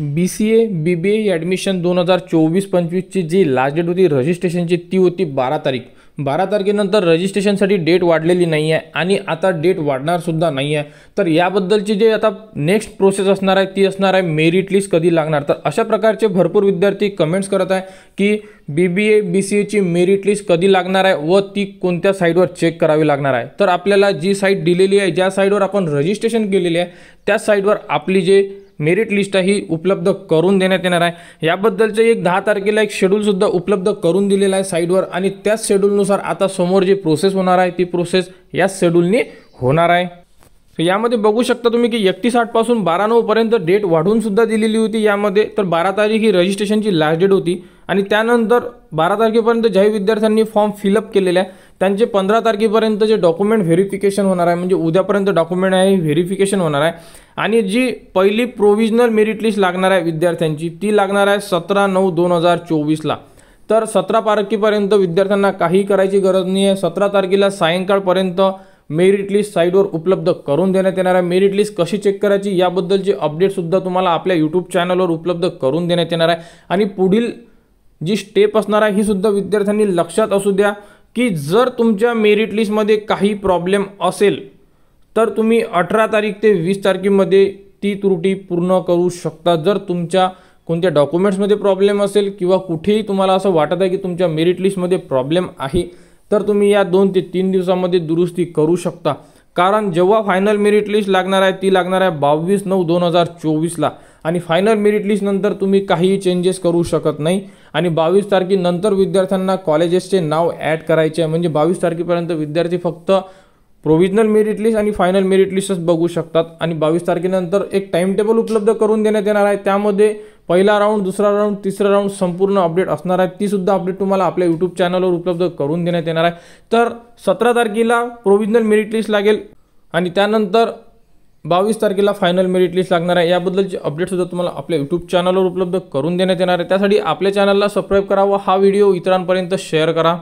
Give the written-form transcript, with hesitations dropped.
BCA BBA admission 2024-25ची जी last date होती रजिस्ट्रेशनची ती होती 12 तारीख. 12 तारखेनंतर रजिस्ट्रेशनसाठी डेट वाढलेली नाही आहे आणि आता डेट वाढणार सुद्धा नाही आहे. तर याबद्दलची जे आता नेक्स्ट प्रोसेस असणार आहे ती असणार आहे मेरिट लिस्ट कधी लागणार. तर अशा प्रकारचे भरपूर विद्यार्थी कमेंट्स करत आहे की BBA BCAची मेरिट लिस्ट कधी लागणार आहे व ती कोणत्या साईटवर चेक करावी लागणार आहे. तर आपल्याला जी साईट दिलेली आहे, ज्या साईटवर आपण रजिस्ट्रेशन केलेली आहे त्या साईटवर आपली जे मेरिट लिस्ट ही उपलब्ध करून देण्यात येणार आहे. याबद्दलचे एक 10 तारखेला एक शेड्यूलसुद्धा उपलब्ध करून दिलेला आहे साईटवर आणि त्याच शेड्यूलनुसार आता समोर जी प्रोसेस होणार आहे ती प्रोसेस याच शेड्यूलने होणार आहे. तर यामध्ये बघू शकता तुम्ही की 31/8 पासून 12/9 पर्यंत डेट वाढवून सुद्धा दिलेली होती यामध्ये. तर 12 तारीख ही रजिस्ट्रेशनची लास्ट डेट होती आणि त्यानंतर 12 तारखेपर्यंत ज्याही विद्यार्थ्यांनी फॉर्म फिलअप केलेले आहे त्यांचे 15 तारखेपर्यंत जे डॉक्युमेंट व्हेरिफिकेशन होणार आहे, म्हणजे उद्यापर्यंत डॉक्युमेंट आहे व्हेरिफिकेशन होणार आहे. आणि जी पहिली प्रोव्हिजनल मेरिट लिस्ट लागणार आहे विद्यार्थ्यांची ती लागणार आहे 17/9/2024ला. तर 17 तारखेपर्यंत विद्यार्थ्यांना काही करायची गरज नाही आहे. 17 तारखेला सायंकाळपर्यंत मेरिट लिस्ट साईटवर उपलब्ध करून देण्यात येणार आहे. मेरिट लिस्ट कशी चेक करायची याबद्दलची अपडेटसुद्धा तुम्हाला आपल्या यूट्यूब चॅनलवर उपलब्ध करून देण्यात येणार आहे. आणि पुढील जी स्टेप असणार आहे ही सुद्धा विद्यार्थ्यांनी लक्षात असू द्या की जर तुमच्या मेरिट लिस्टमध्ये काही प्रॉब्लेम असेल तर तुम्ही 18 तारीख ते 20 तारखेमध्ये ती त्रुटी पूर्ण करू शकता. जर तुमच्या कोणत्या डॉक्युमेंट्समध्ये प्रॉब्लेम असेल किंवा कुठेही तुम्हाला असं वाटत आहे की तुमच्या मेरिट लिस्टमध्ये प्रॉब्लेम आहे तर तुम्ही या 2 ते 3 दिवसामध्ये दुरुस्ती करू शकता. कारण जेव्हा फायनल मेरिट लिस्ट लागणार आहे ती लागणार आहे 22/9/2024ला आणि फायनल मेरिट लिस्ट नंतर तुम्ही काहीही चेंजेस करू शकत नाही. आणि 22 तारखेनंतर विद्यार्थ्यांना कॉलेजेसचे नाव ॲड करायचे आहे. म्हणजे 22 तारखेपर्यंत विद्यार्थी फक्त प्रोव्हिजनल मेरिट लिस्ट आणि फायनल मेरिट लिस्टच बघू शकतात. आणि 22 तारखेनंतर एक टाइम टेबल उपलब्ध करून देण्यात येणार आहे. त्यामध्ये पहिला राऊंड, दुसरा राऊंड, तिसरा राऊंड संपूर्ण अपडेट असणार आहे. ती सुद्धा अपडेट तुम्हाला आपल्या यूट्यूब चॅनलवर उपलब्ध करून देण्यात येणार आहे. तर 17 तारखेला प्रोव्हिजनल मेरिट लिस्ट लागेल आणि त्यानंतर 22 तारखेला फायनल मेरिट लिस्ट लागणार आहे. याबद्दलचे अपडेटसुद्धा तुम्हाला आपल्या यूट्यूब चॅनलवर उपलब्ध करून देण्यात येणार आहे. त्यासाठी आपल्या चॅनलला सबस्क्राईब करा व हा व्हिडिओ इतरांपर्यंत शेअर करा.